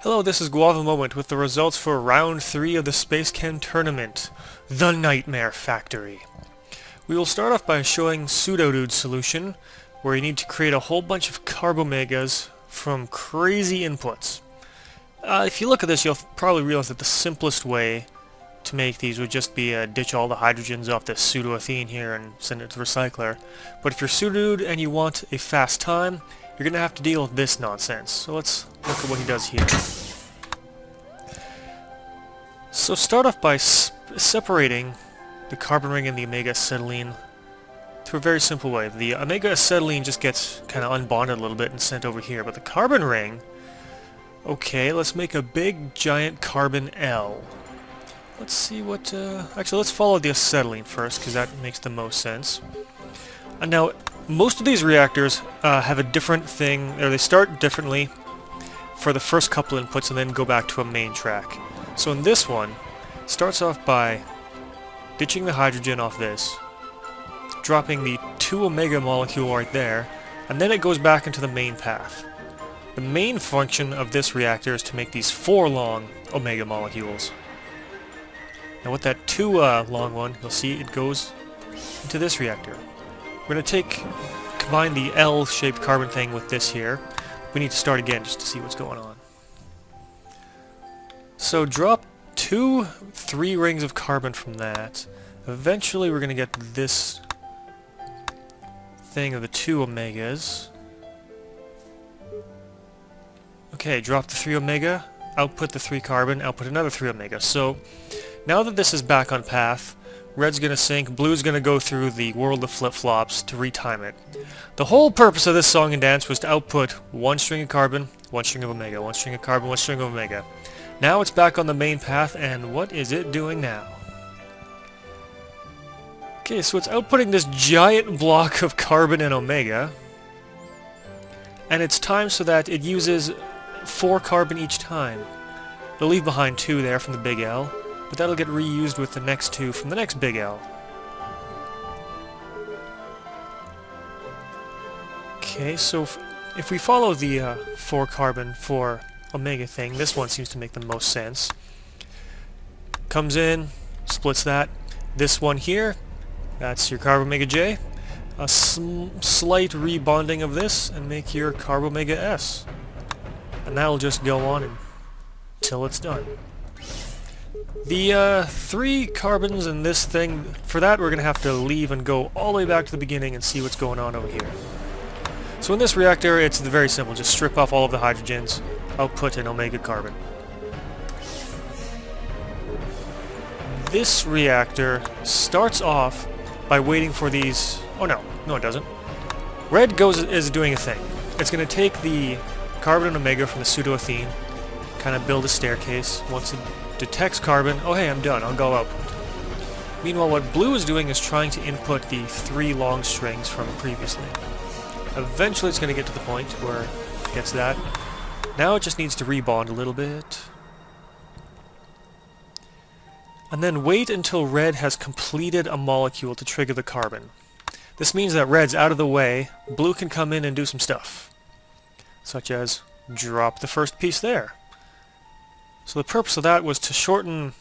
Hello, this is Guava Moment with the results for Round 3 of the SpaceChem tournament, The Nightmare Factory. We will start off by showing Pseudodude solution, where you need to create a whole bunch of carbomegas from crazy inputs. If you look at this, you'll probably realize that the simplest way to make these would just be ditch all the hydrogens off this pseudoethene here and send it to the recycler. But if you're Pseudodude and you want a fast time, you're going to have to deal with this nonsense. So let's look at what he does here. So start off by separating the carbon ring and the omega acetylene through a very simple way. The omega acetylene just gets kind of unbonded a little bit and sent over here, but the carbon ring, okay, let's make a big giant carbon L. Let's see what, actually let's follow the acetylene first, because that makes the most sense. And now, most of these reactors have a different thing, or they start differently for the first couple inputs and then go back to a main track. So in this one, it starts off by ditching the hydrogen off this, dropping the 2 omega molecule right there, and then it goes back into the main path. The main function of this reactor is to make these 4 long omega molecules. Now with that 2 long one, you'll see it goes into this reactor. We're going to combine the L-shaped carbon thing with this here. We need to start again just to see what's going on. So drop 2 3 rings of carbon from that. Eventually we're going to get this thing of the 2 omegas. Okay, drop the 3 omega, output the 3 carbon, output another 3 omega. So now that this is back on path, red's going to sync, blue's going to go through the world of flip-flops to retime it. The whole purpose of this song and dance was to output 1 string of carbon, 1 string of omega, 1 string of carbon, 1 string of omega. Now it's back on the main path, and what is it doing now? Okay, so it's outputting this giant block of carbon and omega, and it's timed so that it uses 4 carbon each time. It'll leave behind 2 there from the big L, but that'll get reused with the next 2 from the next big L. Okay, so if we follow the 4 carbon 4 omega thing, this one seems to make the most sense. Comes in, splits that. This one here, that's your carbon omega J. A slight rebonding of this and make your carbon omega S. And that'll just go on until it's done. The 3 carbons in this thing, for that we're going to have to leave and go all the way back to the beginning and see what's going on over here. So in this reactor, it's very simple. Just strip off all of the hydrogens, output an omega carbon. This reactor starts off by waiting for these... Oh no it doesn't. Red is doing a thing. It's going to take the carbon and omega from the pseudoethene, kind of build a staircase. Once it detects carbon, oh hey, I'm done, I'll go output. Meanwhile, what blue is doing is trying to input the 3 long strings from previously. Eventually it's going to get to the point where it gets that. Now it just needs to rebond a little bit. And then wait until red has completed a molecule to trigger the carbon. This means that red's out of the way, blue can come in and do some stuff. Such as drop the first piece there. So the purpose of that was to shorten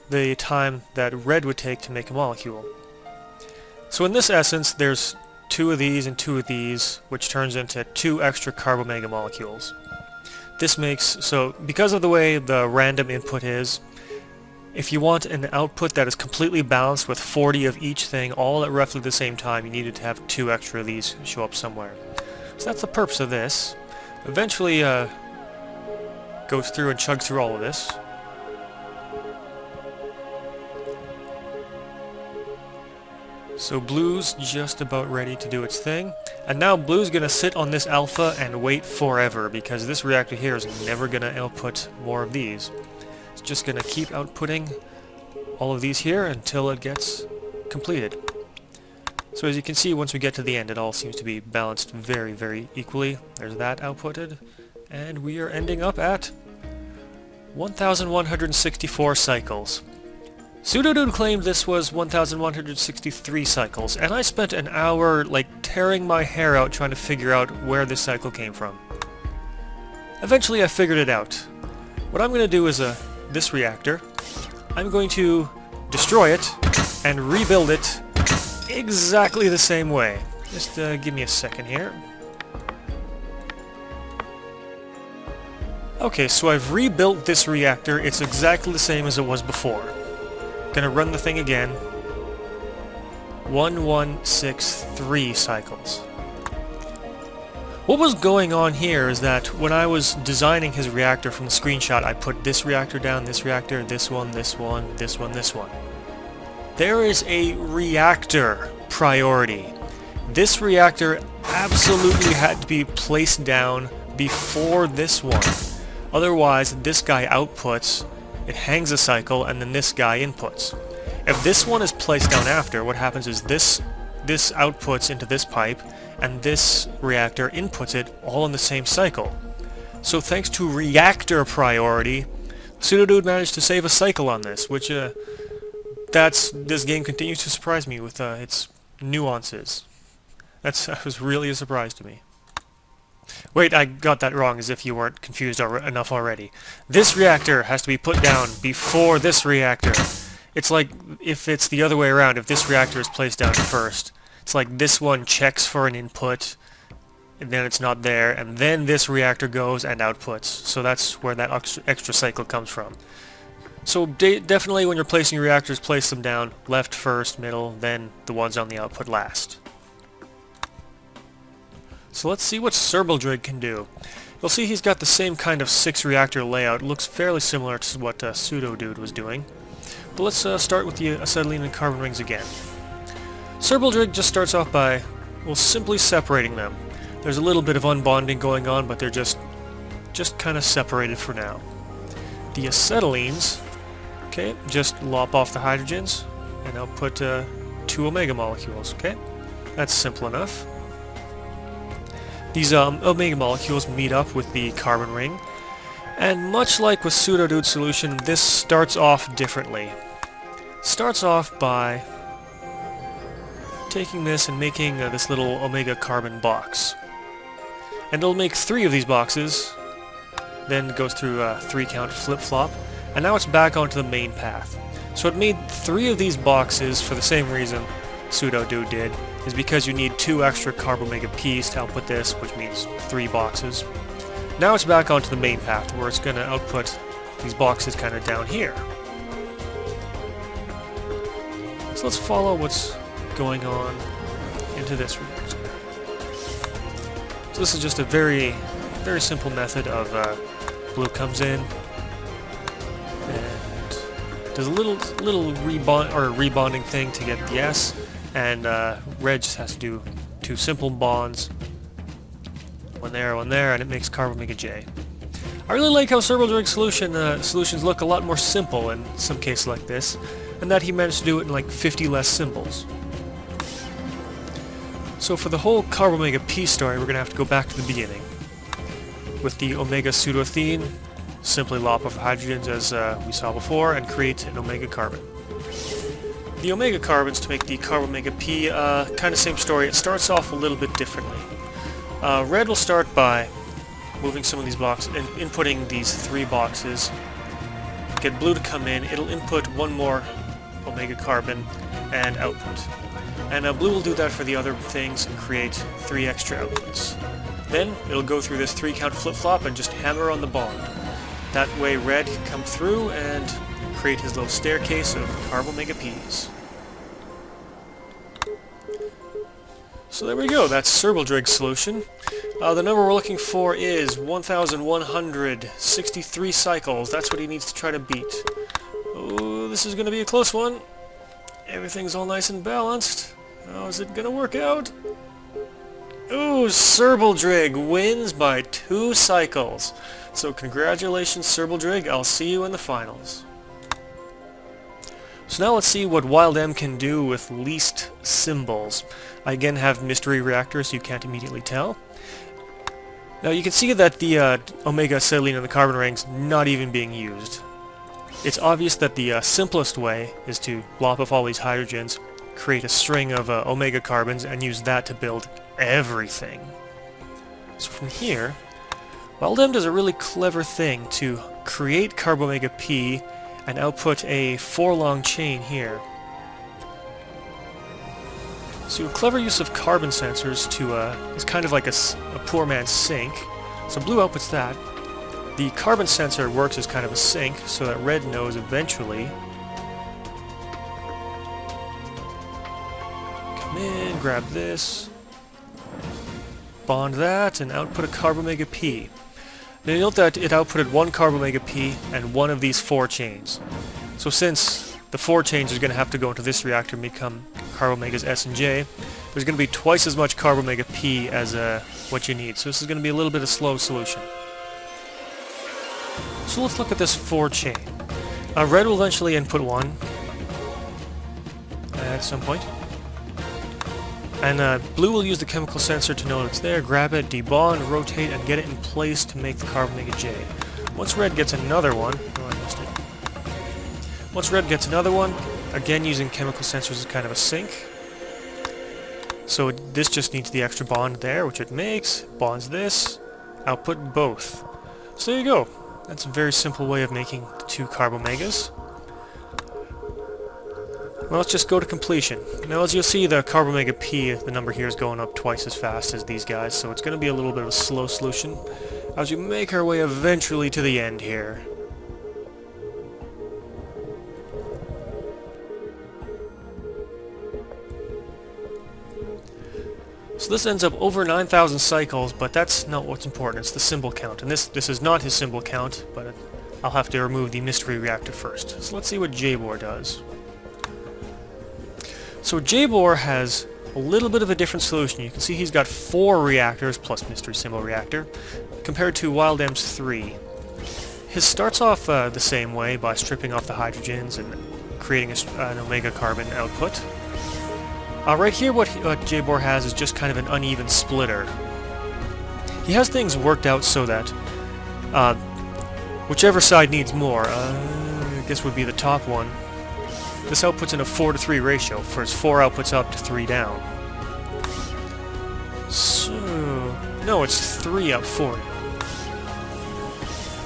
the time that red would take to make a molecule. So in this essence, there's 2 of these and 2 of these, which turns into 2 extra carbomega molecules. This makes, so because of the way the random input is, if you want an output that is completely balanced with 40 of each thing all at roughly the same time, you needed to have 2 extra of these show up somewhere. So that's the purpose of this. Eventually goes through and chugs through all of this. So blue's just about ready to do its thing. And now blue's going to sit on this alpha and wait forever, because this reactor here is never going to output more of these. It's just going to keep outputting all of these here until it gets completed. So as you can see, once we get to the end, it all seems to be balanced very, very equally. There's that outputted. And we are ending up at 1,164 cycles. Pseudodude claimed this was 1,163 cycles, and I spent an hour, like, tearing my hair out trying to figure out where this cycle came from. Eventually I figured it out. What I'm going to do is this reactor, I'm going to destroy it and rebuild it exactly the same way. Just give me a second here. Okay, so I've rebuilt this reactor. It's exactly the same as it was before. Gonna run the thing again. 1163 cycles. What was going on here is that when I was designing his reactor from the screenshot, I put this reactor down, this reactor, this one, this one, this one, this one. There is a reactor priority. This reactor absolutely had to be placed down before this one. Otherwise, this guy outputs, it hangs a cycle, and then this guy inputs. If this one is placed down after, what happens is this outputs into this pipe, and this reactor inputs it all in the same cycle. So thanks to reactor priority, Pseudodude managed to save a cycle on this, which this game continues to surprise me with its nuances. That was really a surprise to me. Wait, I got that wrong, as if you weren't confused enough already. This reactor has to be put down before this reactor. It's like if it's the other way around, if this reactor is placed down first. It's like this one checks for an input, and then it's not there, and then this reactor goes and outputs. So that's where that extra cycle comes from. So definitely when you're placing your reactors, place them down left first, middle, then the ones on the output last. So let's see what Serbaldrig can do. You'll see he's got the same kind of 6-reactor layout. It looks fairly similar to what Pseudodude was doing. But let's start with the acetylene and carbon rings again. Serbaldrig just starts off by, well, simply separating them. There's a little bit of unbonding going on, but they're just kind of separated for now. The acetylenes, okay, just lop off the hydrogens, and I'll put 2 omega molecules, okay? That's simple enough. These omega molecules meet up with the carbon ring, and much like with Pseudodude solution, this starts off differently. Starts off by taking this and making this little omega carbon box. And it'll make 3 of these boxes, then it goes through a 3-count flip-flop, and now it's back onto the main path. So it made 3 of these boxes for the same reason Pseudodude did, is because you need 2 extra carbomega P's to output this, which means 3 boxes. Now it's back onto the main path, where it's going to output these boxes kind of down here. So let's follow what's going on into this reactor. So this is just a very simple method of blue comes in and does a little rebonding thing to get the S, and red just has to do 2 simple bonds, one there, and it makes carbomega J. I really like how Serbaldrig solutions look a lot more simple in some cases like this, and that he managed to do it in like 50 less symbols. So for the whole carbomega P story, we're going to have to go back to the beginning. With the omega pseudoethene, simply lop off hydrogens as we saw before, and create an omega carbon. The omega carbons to make the carbomega P, kind of same story. It starts off a little bit differently. Red will start by moving some of these boxes and inputting these 3 boxes. Get blue to come in. It'll input 1 more omega carbon and output. And blue will do that for the other things and create 3 extra outputs. Then it'll go through this 3-count flip-flop and just hammer on the bond. That way red can come through and create his little staircase of carbomega P's. So there we go, that's Serbaldrig's solution. The number we're looking for is 1,163 cycles. That's what he needs to try to beat. Oh, this is going to be a close one. Everything's all nice and balanced. How is it going to work out? Ooh, Serbaldrig wins by 2 cycles. So congratulations, Serbaldrig. I'll see you in the finals. So now let's see what WildM can do with least symbols. I again have mystery reactors, so you can't immediately tell. Now you can see that the omega acetylene and the carbon rings not even being used. It's obvious that the simplest way is to lop off all these hydrogens, create a string of omega carbons, and use that to build everything. So from here, WildM does a really clever thing to create Carbomega P and output a 4-long chain here. So a clever use of carbon sensors to is kind of like a poor man's sink. So blue outputs that. The carbon sensor works as kind of a sink so that red knows eventually. Come in, grab this, bond that, and output a Carbomega P. Now note that it outputted one Carbomega P and one of these 4 chains. So since the 4 chains are going to have to go into this reactor and become Carbomegas S and J, there's going to be twice as much Carbomega P as what you need. So this is going to be a little bit of slow solution. So let's look at this 4 chain. Red will eventually input 1 at some point. And blue will use the chemical sensor to know it's there, grab it, debond, rotate, and get it in place to make the Carbomega J. Once red gets another one, oh, I missed it. Once red gets another one, again using chemical sensors as kind of a sink. So this just needs the extra bond there, which it makes, bonds this, output both. So there you go. That's a very simple way of making 2 Carbomegas. Well, let's just go to completion. Now, as you'll see, the Carbomega P, the number here is going up twice as fast as these guys, so it's going to be a little bit of a slow solution as we make our way eventually to the end here. So this ends up over 9,000 cycles, but that's not what's important. It's the symbol count, and this is not his symbol count, but I'll have to remove the mystery reactor first. So let's see what Jabor does. So Jabor has a little bit of a different solution. You can see he's got 4 reactors plus mystery symbol reactor, compared to WildM's 3. His starts off the same way by stripping off the hydrogens and creating an omega carbon output. Right here what Jabor has is just kind of an uneven splitter. He has things worked out so that whichever side needs more, I guess would be the top one. This outputs in a 4:3 ratio, for its 4 outputs up to 3 down. So... no, it's 3 up 4.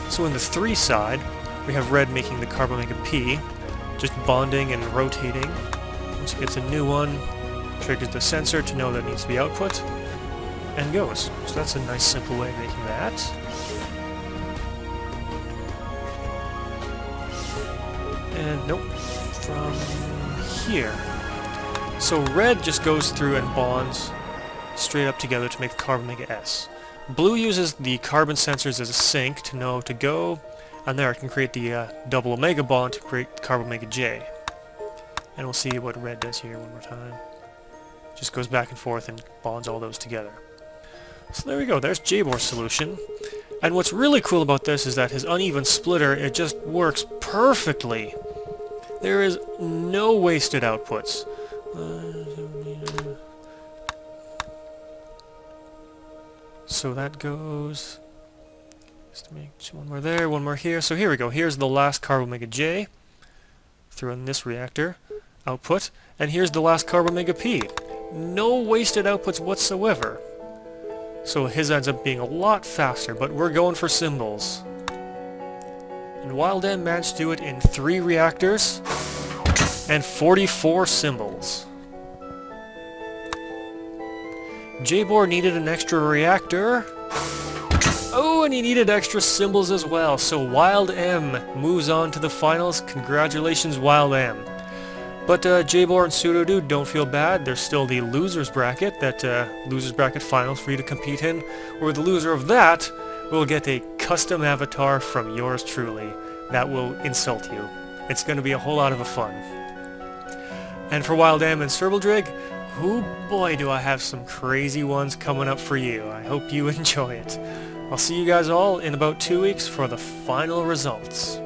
So in the 3 side, we have red making the Carbomega P, just bonding and rotating. Once it gets a new one, triggers the sensor to know that it needs to be output, and goes. So that's a nice simple way of making that. And nope, from here. So red just goes through and bonds straight up together to make the Carbomega S. Blue uses the carbon sensors as a sink to know to go, and there it can create the double omega bond to create the Carbomega J. And we'll see what red does here one more time. Just goes back and forth and bonds all those together. So there we go, there's Jabor's solution. And what's really cool about this is that his uneven splitter, it just works perfectly. There is no wasted outputs. So that goes... just to make one more there, one more here. So here we go, here's the last Carbomega J through in this reactor output, and here's the last Carbomega P. No wasted outputs whatsoever. So his ends up being a lot faster, but we're going for symbols. And WildM managed to do it in 3 reactors and 44 symbols. Jabor needed an extra reactor. Oh, and he needed extra symbols as well. So WildM moves on to the finals. Congratulations, WildM. But Jabor and Pseudodude, don't feel bad. There's still the losers bracket, that losers bracket finals for you to compete in, where the loser of that will get a custom avatar from yours truly that will insult you. It's going to be a whole lot of fun. And for WildM and Serbaldrig, oh boy, do I have some crazy ones coming up for you. I hope you enjoy it. I'll see you guys all in about 2 weeks for the final results.